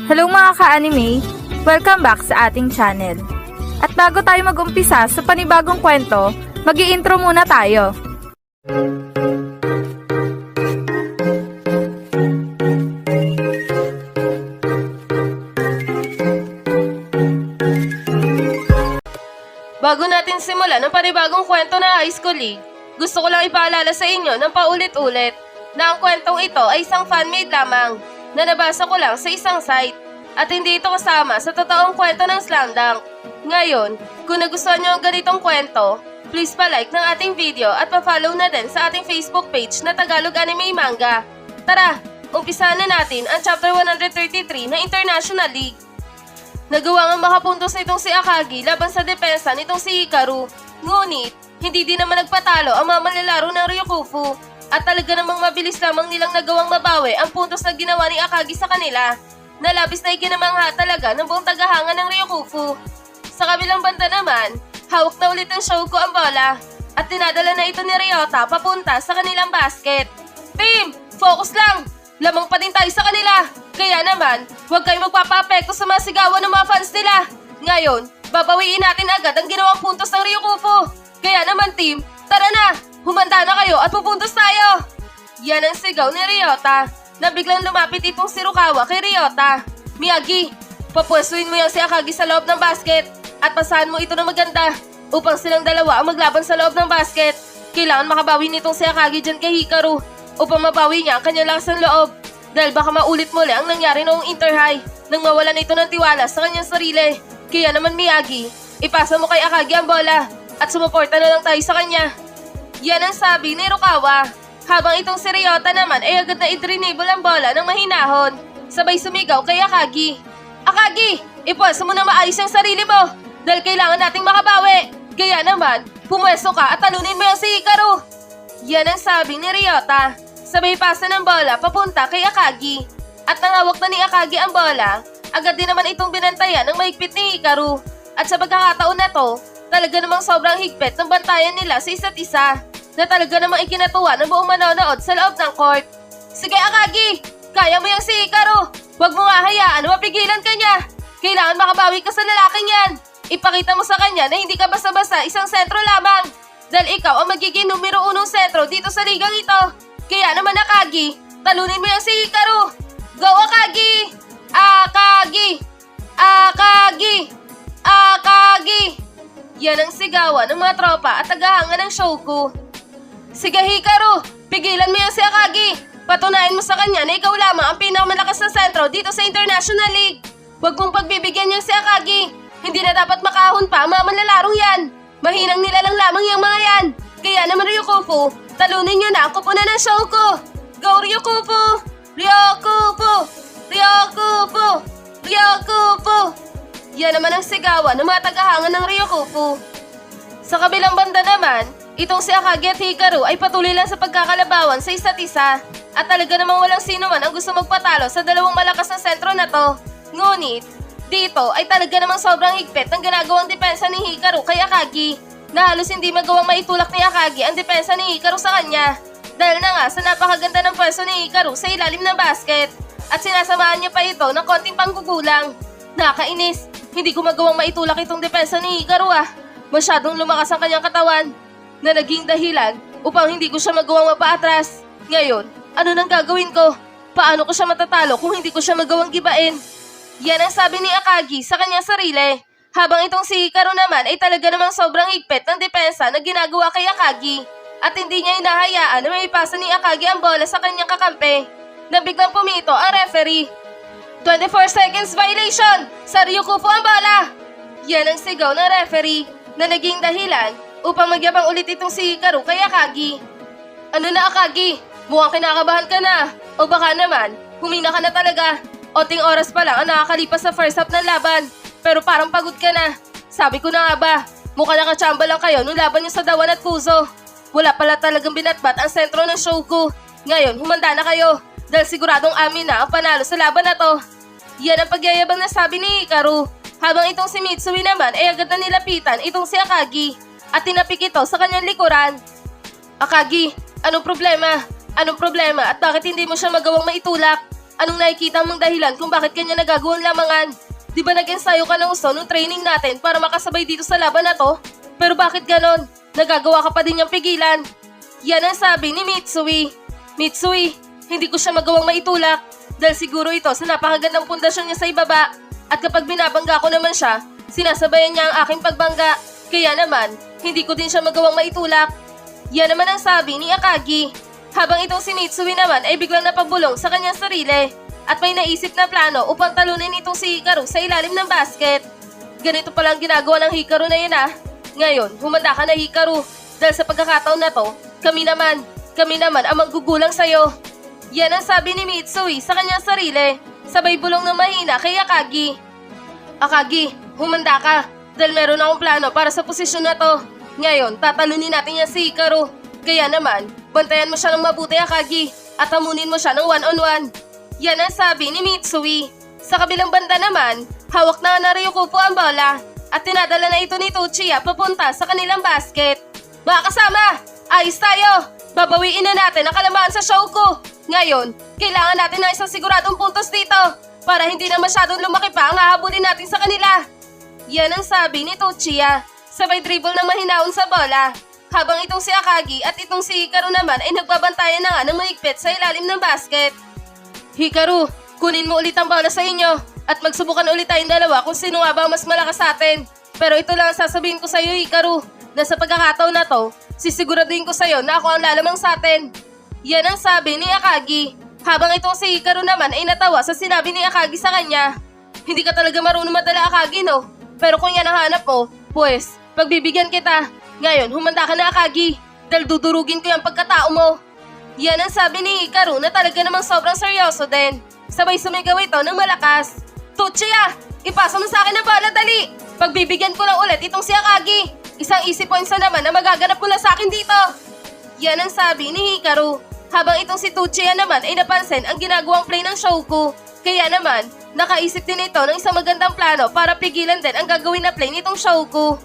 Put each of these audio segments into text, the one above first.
Hello mga ka-anime! Welcome back sa ating channel. At bago tayo mag-umpisa sa panibagong kwento, mag-i-intro muna tayo. Bago natin simulan ang panibagong kwento na High School League, gusto ko lang ipaalala sa inyo ng paulit-ulit na ang kwentong ito ay isang fan-made lamang na nabasa ko lang sa isang site at hindi ito kasama sa totoong kwento ng Slam Dunk. Ngayon, kung nagustuhan nyo ang ganitong kwento, please pa-like ng ating video at pa-follow na din sa ating Facebook page na Tagalog Anime Manga. Tara, umpisahan na natin ang chapter 133 ng International League. Nagawa nga makapuntos nitong si Akagi laban sa depensa nitong si Hikaru. Ngunit, hindi din naman nagpatalo ang mga manlalaro ng Ryokufu at talaga namang mabilis lamang nilang nagawang mabawi ang puntos na ginawa ni Akagi sa kanila na labis na ikinamangha talaga ng buong tagahanga ng Ryokufu. Sa kabilang banda naman, hawak na ulit ng Shouko ang bola at tinadala na ito ni Ryota papunta sa kanilang basket. Team, focus lang! Lamang pa din tayo sa kanila! Kaya naman, huwag kayong magpapa-apekto sa mga sigawan ng mga fans nila. Ngayon, babawiin natin agad ang ginawang puntos ng Ryokufu. Kaya naman team, tara na! Humanda na kayo at pupuntos tayo! Yan ang sigaw ni Ryota na biglang lumapit itong si Rukawa kay Ryota. Miyagi, papwestuin mo yung si Akagi sa loob ng basket at pasahan mo ito ng maganda upang silang dalawa ang maglaban sa loob ng basket. Kailangan makabawi nitong si Akagi dyan kay Hikaru upang mabawi niya ang kanyang lakas ng loob. Dahil baka maulit muli ang nangyari noong Inter-High nang mawalan ito ng tiwala sa kanyang sarili. Kaya naman Miyagi, ipasa mo kay Akagi ang bola at sumuporta na lang tayo sa kanya. Yan ang sabi ni Rukawa. Habang itong si Ryota naman ay agad na i-dribble ang bola ng mahinahon. Sabay sumigaw kay Akagi. Akagi, ipasa mo na maayos ang sarili mo dahil kailangan nating makabawi. Kaya naman, pumwesto ka at talunin mo yung si Hikaru. Yan ang sabi ni Ryota. Sabay pasa ng bola papunta kay Akagi. At nangawak na ni Akagi ang bola, agad din naman itong binantayan ng mahigpit ni Hikaru. At sa pagkakataon na to, talaga namang sobrang higpit ng bantayan nila sa isa't isa na talaga namang ikinatuwa ng buong manonood sa loob ng court. Sige Akagi, kaya mo yung si Hikaru. Huwag mo nga hayaan na mapigilan ka niya. Kailangan makabawi ka sa lalaking yan. Ipakita mo sa kanya na hindi ka basta-basta isang sentro lamang. Dahil ikaw ang magiging numero 1 sentro dito sa ligang ito. Kaya naman Akagi, talunin mo yung si Hikaru. Go Akagi! Akagi! Akagi! Akagi! Yan ang sigawan ng mga tropa at tagahanga ng Shouko. Sige Hikaru, pigilan mo yung si Akagi. Patunayan mo sa kanya na ikaw lamang ang pinakamalakas na sentro dito sa International League. Huwag mong pagbibigyan yung si Akagi. Hindi na dapat makahon pa ang mga manlalarong yan. Mahinang nila lang lamang yung mga yan. Kaya naman Ryokufu, talunin nyo na ang kupunan ng Shouko. Go Ryokufu! Ryokufu! Ryokufu! Ryokufu! Yan naman ang sigawan ng mga tagahanga ng Ryokufu. Sa kabilang banda naman, itong si Akagi at Hikaru ay patuloy lang sa pagkakalabawan sa isa't isa. At talaga namang walang sino man ang gusto magpatalo sa dalawang malakas na sentro na to. Ngunit, dito ay talaga namang sobrang higpit ang ginagawang depensa ni Hikaru kay Akagi na halos hindi magawang maitulak ni Akagi ang depensa ni Hikaru sa kanya. Dahil na nga sa napakaganda ng pwesto ni Hikaru sa ilalim ng basket at sinasamahan niya pa ito ng konting panggugulang. Nakainis, hindi ko magawang maitulak itong depensa ni Hikaru Masyadong lumakas ang kanyang katawan na naging dahilan upang hindi ko siya magawang mapaatras. Ngayon, ano nang gagawin ko? Paano ko siya matatalo kung hindi ko siya magawang gibain? Yan ang sabi ni Akagi sa kanyang sarili. Habang itong si Hikaru naman ay talaga namang sobrang higpit ng depensa na ginagawa kay Akagi at hindi niya hinahayaan na may ipasa ni Akagi ang bola sa kanyang kakampi na biglang pumito ang referee. 24 seconds violation! Sa Ryokufu ang bola! Yan ang sigaw ng referee na naging dahilan upang magyabang ulit itong si Hikaru kay Akagi. Ano na Akagi? Mukhang kinakabahan ka na. O baka naman, humina ka na talaga. Oting oras pa lang ang nakakalipas sa first half ng laban. Pero parang pagod ka na. Sabi ko na nga ba, mukha nakachamba lang kayo nung laban nyo sa Dawan at Kuzo. Wala pala talagang binatbat ang sentro ng Shouko. Ngayon, humanda na kayo. Dahil siguradong amin na ang panalo sa laban na to. Yan ang pagyayabang na sabi ni Hikaru. Habang itong si Mitsui naman ay agad na nilapitan itong si Akagi at tinapik ito sa kanyang likuran. Akagi, anong problema? Anong problema at bakit hindi mo siya magawang maitulak? Anong nakikita mong dahilan kung bakit kanya nagagawang lamangan? Di ba nag-ensayo ka ng gusto nung training natin para makasabay dito sa laban na to? Pero bakit ganon? Nagagawa ka pa din niyang pigilan. Yan ang sabi ni Mitsui. Mitsui, hindi ko siya magawang maitulak dahil siguro ito sa napakagandang pundasyon niya sa ibaba. At kapag binabangga ko naman siya, sinasabayan niya ang aking pagbangga. Kaya naman, hindi ko din siya magawang maitulak. Yan naman ang sabi ni Akagi. Habang itong si Mitsui naman ay biglang napabulong sa kanyang sarili at may naisip na plano upang talunin itong si Hikaru sa ilalim ng basket. Ganito palang ginagawa ng Hikaru na yun ah. Ngayon, humanda ka na Hikaru dahil sa pagkakataon na to, kami naman ang manggugulang sa'yo. Yan ang sabi ni Mitsui sa kanyang sarili, sabay bulong ng mahina kay Akagi. Akagi, humanda ka dahil meron akong plano para sa posisyon na to. Ngayon, tatalunin natin yan si Hikaru. Kaya naman, bantayan mo siya ng mabuti Akagi at hamunin mo siya ng one-on-one. Yan ang sabi ni Mitsui. Sa kabilang banda naman, hawak na Ryukupo ang bola at tinadala na ito ni Tochiya papunta sa kanilang basket. Mga kasama, ayos tayo! Babawiin na natin ang kalamaan sa show ko. Ngayon, kailangan natin ng isang siguradong puntos dito para hindi na masyadong lumaki pa ang hahabulin natin sa kanila. Yan ang sabi ni Tochiya. Sabay dribble ng mahinahon sa bola. Habang itong si Akagi at itong si Hikaru naman ay nagbabantayan na nga ng mahigpit sa ilalim ng basket. Hikaru, kunin mo ulit ang bola sa inyo at magsubukan ulit tayong dalawa kung sino nga ba mas malakas sa atin. Pero ito lang ang sasabihin ko sa iyo Hikaru, na sa pagkakataon na to, sisiguraduhin ko sa iyo na ako ang lalamang sa atin. Yan ang sabi ni Akagi. Habang itong si Hikaru naman ay natawa sa sinabi ni Akagi sa kanya. Hindi ka talaga marunong madala Akagi no? Pero kung yan ang hanap mo, pues, pagbibigyan kita. Ngayon, humanda ka na Akagi, dahil dudurugin ko yung pagkatao mo. Yan ang sabi ni Hikaru na talaga namang sobrang seryoso din. Sabay sumigaw ito ng malakas. Tochiya, ipasa mo sa akin ang bola, dali! Pagbibigyan ko lang ulit itong si Akagi. Isang easy points na naman na magaganap mula sa akin dito. Yan ang sabi ni Hikaru. Habang itong si Tochiya naman ay napansin ang ginagawang play ng Shouko. Kaya naman, nakaisip din ito ng isang magandang plano para pigilan din ang gagawin na play nitong Shouko.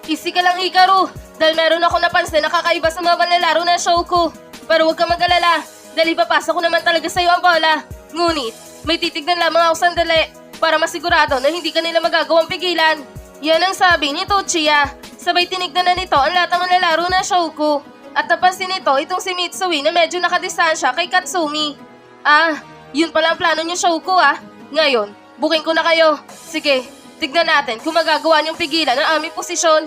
Easy ka lang Hikaru, dahil meron ako napansin na kakaiba sa mga manlalaro na Shouko. Pero huwag ka mag-alala, dahil ipapasa ko naman talaga sa'yo ang bola. Ngunit, may titignan lamang ako sandali para masigurado na hindi ka nila magagawang pigilan. Yan ang sabi ni Tochiya. Sabay tinignan na nito ang lahat ng manlalaro na Shouko. At napansin nito itong si Mitsui na medyo nakadistansya kay Katsumi. Ah, yun pala ang plano niyo Shouko ah. Ngayon, booking ko na kayo. Sige. Tignan natin kung magagawa niyong pigilan ang aming posisyon.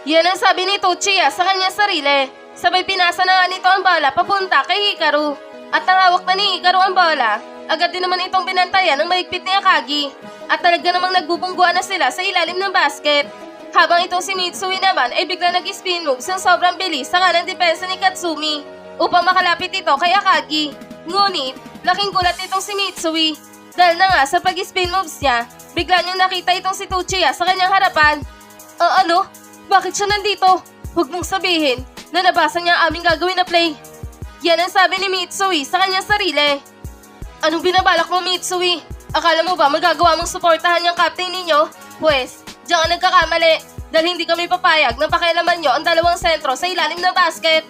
Yan ang sabi ni Tochiya sa kanyang sarili. Sabay pinasa na nga nito ang bola papunta kay Hikaru. At nang hawak na ni Hikaru ang bola, agad din naman itong binantayan ng mahigpit ni Akagi. At talaga namang nagbubungguan na sila sa ilalim ng basket. Habang itong si Mitsui naman ay bigla nag-spin moves ng sobrang bilis sa kanang depensa ni Katsumi upang makalapit ito kay Akagi. Ngunit, laking gulat itong si Mitsui. Dahil na nga sa pag-spin moves niya, bigla niyang nakita itong si Tochiya sa kanyang harapan. Ano? Bakit siya nandito? Huwag mong sabihin na nabasa niya ang aming gagawin na play. Yan ang sabi ni Mitsui sa kanyang sarili. Anong binabalak mo Mitsui? Akala mo ba magagawa mong suportahan yung captain ninyo? Pwes, diyan ka nagkakamali dahil hindi kami papayag na pakialaman nyo ang dalawang sentro sa ilalim ng basket.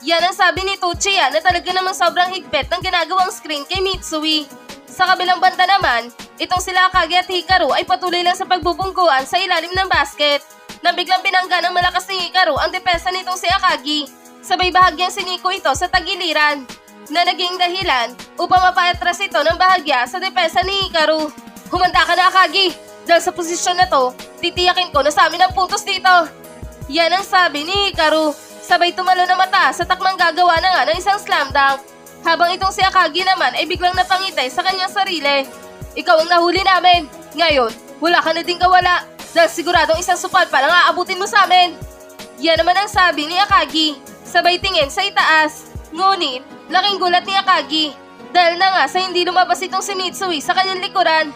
Yan ang sabi ni Tochiya na talaga namang sobrang higpit ng ginagawang screen kay Mitsui. Sa kabilang banda naman, itong sila Akagi at Hikaru ay patuloy lang sa pagbubungguan sa ilalim ng basket. Nang biglang binangga ng malakas ni Hikaru ang depensa nitong si Akagi. Sabay bahagyang siniko ito sa tagiliran na naging dahilan upang mapatras ito ng bahagya sa depensa ni Hikaru. Humanda ka na Akagi, dahil sa posisyon na to, titiyakin ko na sa amin ang puntos dito. Yan ang sabi ni Hikaru. Sabay tumalo na mata sa takmang gagawa na nga ng isang slam dunk. Habang itong si Akagi naman ay biglang napangitay sa kanyang sarili. Ikaw ang nahuli namin. Ngayon, wala ka na din kawala. Dahil siguradong isang supad pa lang aabutin mo sa amin. Yan naman ang sabi ni Akagi. Sabay tingin sa itaas. Ngunit, laking gulat ni Akagi. Dahil na nga sa hindi lumabas itong si Mitsui sa kanyang likuran.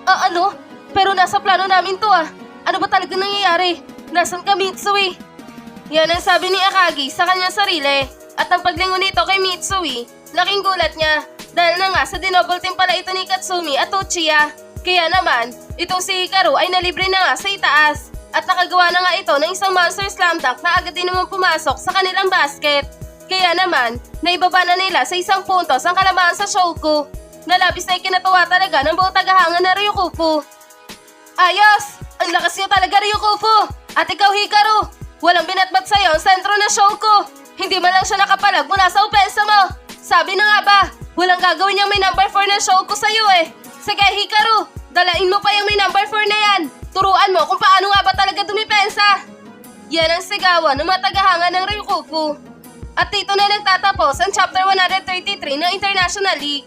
Ano? Pero nasa plano namin to ah. Ano ba talaga nangyayari? Nasaan ka Mitsui? Yan ang sabi ni Akagi sa kanyang sarili. At ang paglingon nito kay Mitsui, laking gulat niya dahil na nga sa dinoble team pala ito ni Katsumi at Tochiya. Kaya naman, itong si Hikaru ay nalibre na nga sa itaas at nakagawa na nga ito ng isang monster slam dunk na agad din naman pumasok sa kanilang basket. Kaya naman, naibaba na nila sa 1 puntos ang kalamangan sa Shouko. Nalabis na ikinatuwa talaga ng buong tagahanga na Ryukufu. Ayos! Ang lakas niyo talaga, Ryukufu! At ikaw, Hikaru! Walang binatbat sa'yo ang sentro na Shouko! Hindi man lang siya nakapalag mula sa opensa mo! Sabi na nga ba, walang gagawin niyang may number 4 na Shouko sa'yo eh! Sige, Hikaru! Dalain mo pa yung may number 4 na yan! Turuan mo kung paano nga ba talaga dumipensa! Yan ang sigawan ng mga tagahanga ng Ryukufu. At dito na nagtatapos ang Chapter 133 ng International League.